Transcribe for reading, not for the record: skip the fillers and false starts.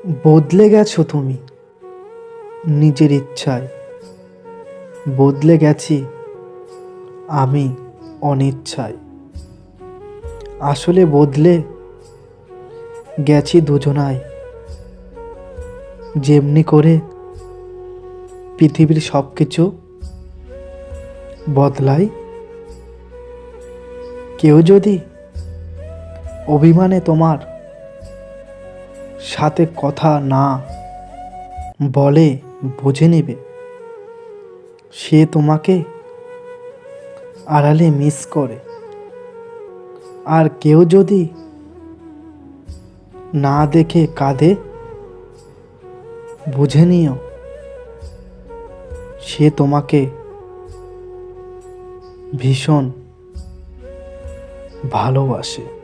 বদলে গেছো তুমি নিজের ইচ্ছায়, বদলে গেছি আমি অনিচ্ছায়। আসলে বদলে গেছি দুজনায়, যেমনি করে পৃথিবীর সব কিছু বদলায়। কেউ যদি অভিমানে তোমার সাথে কথা না বলে, বুঝে নেবে সে তোমাকে আড়ালে মিস করে। আর কেউ যদি না দেখে কাঁদে, বুঝে নিও সে তোমাকে ভীষণ ভালোবাসে।